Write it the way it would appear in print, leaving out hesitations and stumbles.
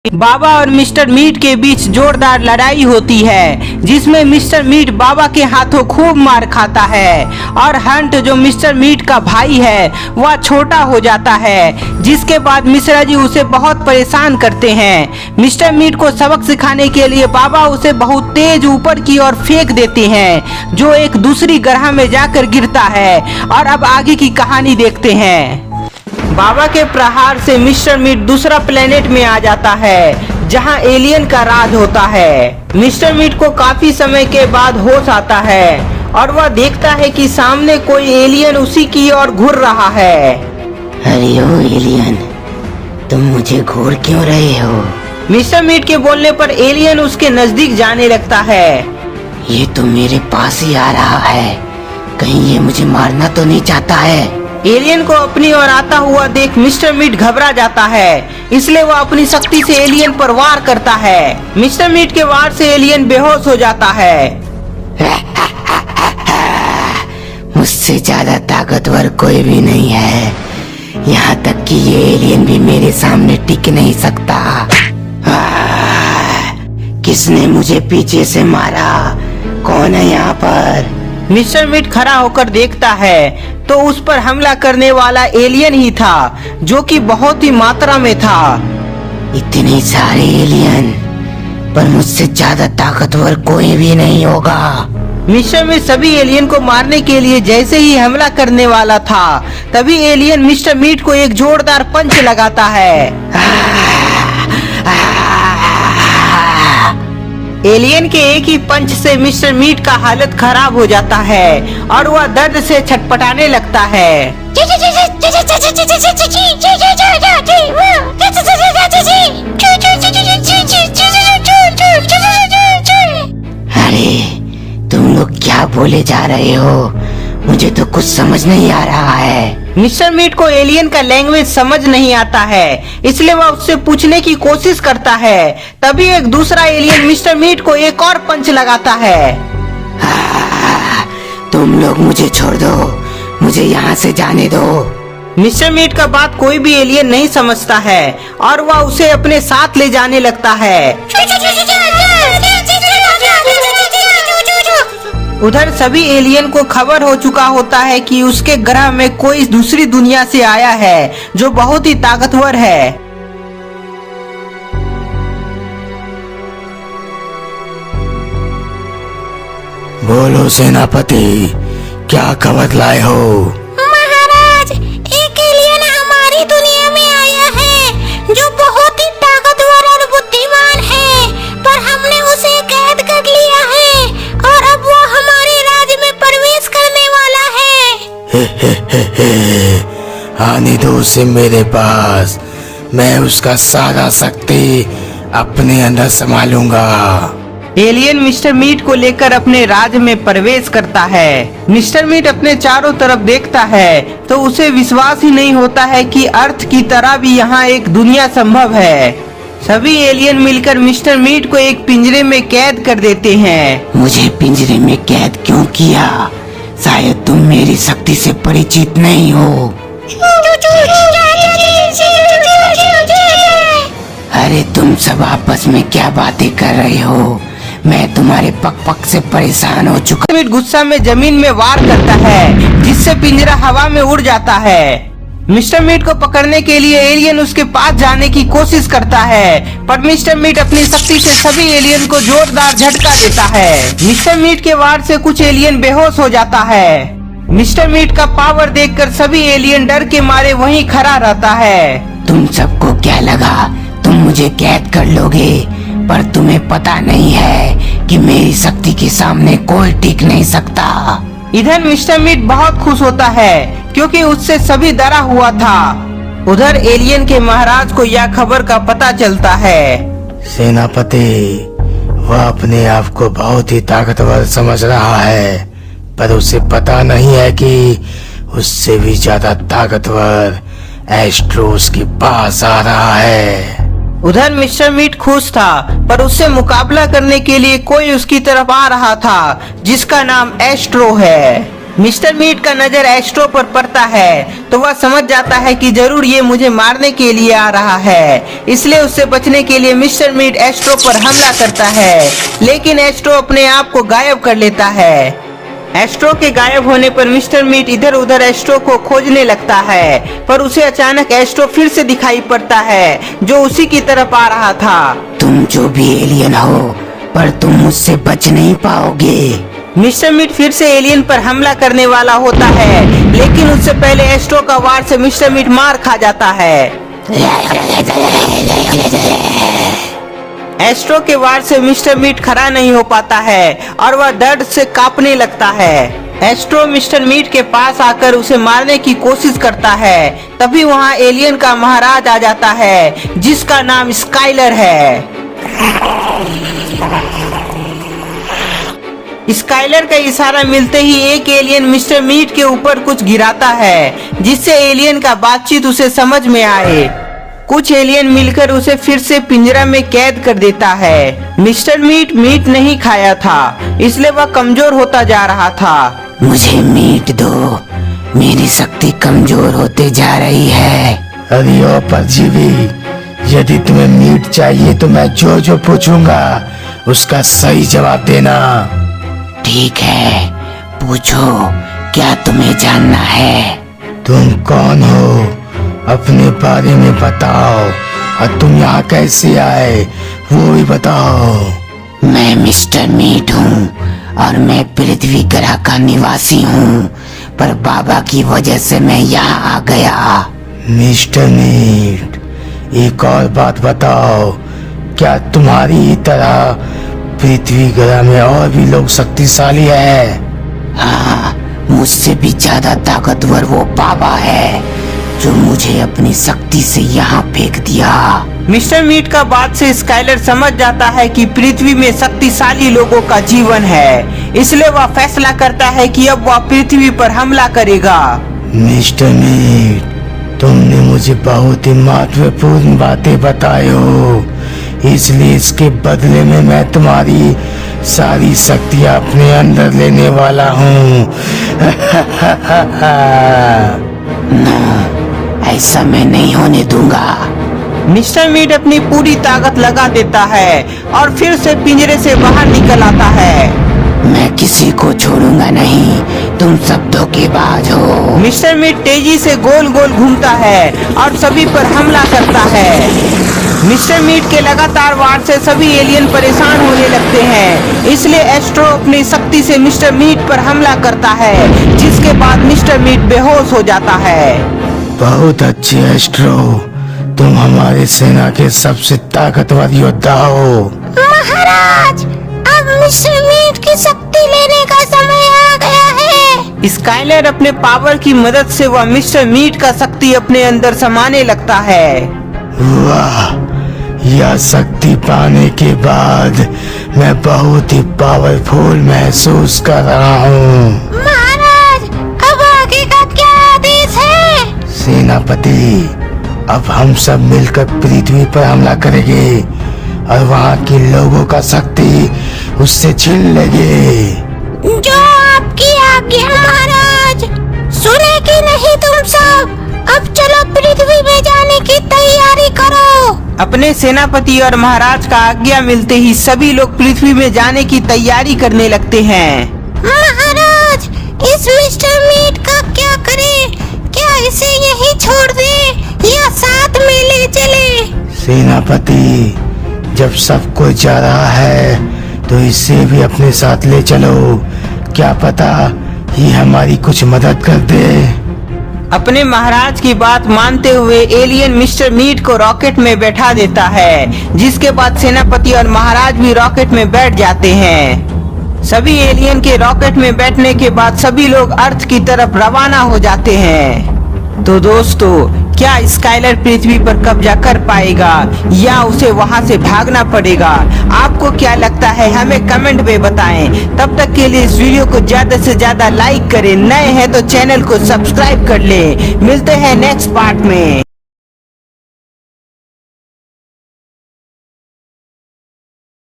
बाबा और mister meet के बीच जोरदार लड़ाई होती है, जिसमें मिस्टर मीट बाबा के हाथों खूब मार खाता है और हंट जो मिस्टर मीट का भाई है वह छोटा हो जाता है, जिसके बाद मिश्रा जी उसे बहुत परेशान करते हैं। मिस्टर मीट को सबक सिखाने के लिए बाबा उसे बहुत तेज ऊपर की ओर फेंक देते हैं, जो एक दूसरी ग्रह में जाकर गिरता है। और अब आगे की कहानी देखते हैं। बाबा के प्रहार से मिस्टर मीट दूसरा प्लेनेट में आ जाता है, जहां एलियन का राज होता है। मिस्टर मीट को काफी समय के बाद होश आता है और वह देखता है कि सामने कोई एलियन उसी की ओर घूर रहा है। अरे ओ एलियन, तुम मुझे घूर क्यों रहे हो? मिस्टर मीट के बोलने पर एलियन उसके नजदीक जाने लगता है। ये तो मेरे पास ही आ रहा है, कहीं ये मुझे मारना तो नहीं चाहता है? एलियन को अपनी ओर आता हुआ देख मिस्टर मीट घबरा जाता है, इसलिए वह अपनी शक्ति से एलियन पर वार करता है। मिस्टर मीट के वार से एलियन बेहोश हो जाता है। मुझसे ज्यादा ताकतवर कोई भी नहीं है, यहाँ तक कि ये एलियन भी मेरे सामने टिक नहीं सकता। किसने मुझे पीछे से मारा? कौन है यहाँ पर? मिस्टर मीट खड़ा होकर देखता है तो उस पर हमला करने वाला एलियन ही था, जो कि बहुत ही मात्रा में था। इतने सारे एलियन, पर मुझसे ज्यादा ताकतवर कोई भी नहीं होगा। मिस्टर मीट सभी एलियन को मारने के लिए जैसे ही हमला करने वाला था, तभी एलियन मिस्टर मीट को एक जोरदार पंच लगाता है। एलियन के एक ही पंच से मिस्टर मीट का हालत खराब हो जाता है और वह दर्द से छटपटाने लगता है। अरे तुम लोग क्या बोले जा रहे हो? मुझे तो कुछ समझ नहीं आ रहा है। मिस्टर मीट को एलियन का लैंग्वेज समझ नहीं आता है, इसलिए वह उससे पूछने की कोशिश करता है। तभी एक दूसरा एलियन मिस्टर मीट को एक और पंच लगाता है। तुम लोग मुझे छोड़ दो, मुझे यहाँ से जाने दो। मिस्टर मीट का बात कोई भी एलियन नहीं समझता है और वह उसे अपने साथ ले जाने लगता है। उधर सभी एलियन को खबर हो चुका होता है कि उसके ग्रह में कोई दूसरी दुनिया से आया है, जो बहुत ही ताकतवर है। बोलो सेनापति, क्या खबर लाए हो? महाराज, एक एलियन हमारी दुनिया में आया है, जो बहुत ही ताकतवर और बुद्धिमान है, पर हमने उसे कैद कर लिया है और अब वो हमारे राज्य में प्रवेश करने वाला है। आने दो उसे मेरे पास, मैं उसका सारा शक्ति अपने अंदर संभालूंगा। एलियन मिस्टर मीट को लेकर अपने राज्य में प्रवेश करता है। मिस्टर मीट अपने चारों तरफ देखता है तो उसे विश्वास ही नहीं होता है कि अर्थ की तरह भी यहाँ एक दुनिया संभव है। सभी एलियन मिलकर मिस्टर मीट को एक पिंजरे में कैद कर देते हैं। मुझे पिंजरे में कैद क्यों किया? शायद तुम मेरी शक्ति से परिचित नहीं हो। अरे तुम सब आपस में क्या बातें कर रहे हो? मैं तुम्हारे पक से परेशान हो चुका। मीट गुस्सा में जमीन में वार करता है, जिससे पिंजरा हवा में उड़ जाता है। मिस्टर मीट को पकड़ने के लिए एलियन उसके पास जाने की कोशिश करता है, पर मिस्टर मीट अपनी शक्ति से सभी एलियन को जोरदार झटका देता है। मिस्टर मीट के वार से कुछ एलियन बेहोश हो जाता है। मिस्टर मीट का पावर देखकर सभी एलियन डर के मारे वहीं खड़ा रहता है। तुम सबको क्या लगा तुम मुझे कैद कर लोगे? पर तुम्हें पता नहीं है कि मेरी शक्ति के सामने कोई टिक नहीं सकता। इधर मिस्टर मीट बहुत खुश होता है, क्योंकि उससे सभी डरा हुआ था। उधर एलियन के महाराज को यह खबर का पता चलता है। सेनापति, वह अपने आप को बहुत ही ताकतवर समझ रहा है, पर उसे पता नहीं है कि उससे भी ज्यादा ताकतवर एस्ट्रोस के पास आ रहा है। उधर मिस्टर मीट खुश था, पर उससे मुकाबला करने के लिए कोई उसकी तरफ आ रहा था, जिसका नाम एस्ट्रो है। मिस्टर मीट का नजर एस्ट्रो पर पड़ता है तो वह समझ जाता है कि जरूर ये मुझे मारने के लिए आ रहा है। इसलिए उससे बचने के लिए मिस्टर मीट एस्ट्रो पर हमला करता है, लेकिन एस्ट्रो अपने आप को गायब कर लेता है। एस्ट्रो के गायब होने पर मिस्टर मीट इधर उधर एस्ट्रो को खोजने लगता है, पर उसे अचानक एस्ट्रो फिर से दिखाई पड़ता है जो उसी की तरफ आ रहा था। तुम जो भी एलियन हो, पर तुम मुझसे बच नहीं पाओगे। मिस्टर मीट फिर से एलियन पर हमला करने वाला होता है, लेकिन उससे पहले एस्ट्रो का वार से मिस्टर मीट मार खा जाता है। एस्ट्रो के वार से मिस्टर मीट खड़ा नहीं हो पाता है और वह दर्द से कांपने लगता है। एस्ट्रो मिस्टर मीट के पास आकर उसे मारने की कोशिश करता है, तभी वहाँ एलियन का महाराज आ जाता है जिसका नाम स्काइलर है। स्काइलर का इशारा मिलते ही एक एलियन मिस्टर मीट के ऊपर कुछ गिराता है, जिससे एलियन का बातचीत उसे समझ में आए। कुछ एलियन मिलकर उसे फिर से पिंजरा में कैद कर देता है। मिस्टर मीट नहीं खाया था, इसलिए वह कमजोर होता जा रहा था। मुझे मीट दो, मेरी शक्ति कमजोर होते जा रही है। अरे ओ परजीवी, यदि तुम्हें मीट चाहिए तो मैं जो पूछूंगा उसका सही जवाब देना। ठीक है, पूछो, क्या तुम्हें जानना है? तुम कौन हो, अपने बारे में बताओ, और तुम यहाँ कैसे आए वो भी बताओ। मैं मिस्टर मीट हूँ और मैं पृथ्वी ग्रह का निवासी हूँ, पर बाबा की वजह से मैं यहाँ आ गया। मिस्टर मीट, एक और बात बताओ, क्या तुम्हारी तरह पृथ्वी ग्रह में और भी लोग शक्तिशाली है? हाँ, मुझसे भी ज्यादा ताकतवर वो बाबा है जो मुझे अपनी शक्ति से यहाँ फेंक दिया। मिस्टर मीट का बात से स्काइलर समझ जाता है कि पृथ्वी में शक्तिशाली लोगों का जीवन है, इसलिए वह फैसला करता है कि अब वह पृथ्वी पर हमला करेगा। मिस्टर मीट, तुमने मुझे बहुत ही महत्वपूर्ण बातें बताई हो, इसलिए इसके बदले में मैं तुम्हारी सारी शक्तियाँ अपने अंदर लेने वाला हूँ। ऐसा मैं नहीं होने दूंगा। मिस्टर मीट अपनी पूरी ताकत लगा देता है और फिर से पिंजरे से बाहर निकल आता है। मैं किसी को छोड़ूंगा नहीं, तुम सब धोखेबाज हो। मिस्टर मीट तेजी से गोल गोल घूमता है और सभी पर हमला करता है। मिस्टर मीट के लगातार वार से सभी एलियन परेशान होने लगते हैं, इसलिए एस्ट्रो अपनी शक्ति से मिस्टर मीट पर हमला करता है, जिसके बाद मिस्टर मीट बेहोश हो जाता है। बहुत अच्छे एस्ट्रो, तुम हमारे सेना के सबसे ताकतवर योद्धा हो। महाराज, अब मिस्टर मीट की शक्ति लेने का समय आ गया है। स्काइलर अपने पावर की मदद से वह मिस्टर मीट का शक्ति अपने अंदर समाने लगता है। वाह, यह शक्ति पाने के बाद मैं बहुत ही पावरफुल महसूस कर रहा हूँ। महाराज, अब आगे का क्या आदेश है? सेनापति, अब हम सब मिलकर पृथ्वी पर हमला करेंगे और वहाँ के लोगों का शक्ति उससे छीन लेंगे। जो आपकी आज्ञा महाराज। सुने कि नहीं तुम सब? अब चलो पृथ्वी में जाने की तैयारी करो। अपने सेनापति और महाराज का आज्ञा मिलते ही सभी लोग पृथ्वी में जाने की तैयारी करने लगते हैं। महाराज, इस मिस्टर मीट का क्या करें? क्या इसे यहीं छोड़ दें या साथ में ले चले? सेनापति, जब सब कोई जा रहा है तो इसे भी अपने साथ ले चलो, क्या पता ये हमारी कुछ मदद कर दे। अपने महाराज की बात मानते हुए एलियन मिस्टर मीट को रॉकेट में बैठा देता है, जिसके बाद सेनापति और महाराज भी रॉकेट में बैठ जाते हैं। सभी एलियन के रॉकेट में बैठने के बाद सभी लोग अर्थ की तरफ रवाना हो जाते हैं। तो दोस्तों, क्या स्काइलर पृथ्वी पर कब्जा कर पाएगा या उसे वहां से भागना पड़ेगा? आपको क्या लगता है, हमें कमेंट में बताएं। तब तक के लिए इस वीडियो को ज्यादा से ज्यादा लाइक करें, नए हैं तो चैनल को सब्सक्राइब कर लें। मिलते हैं नेक्स्ट पार्ट में।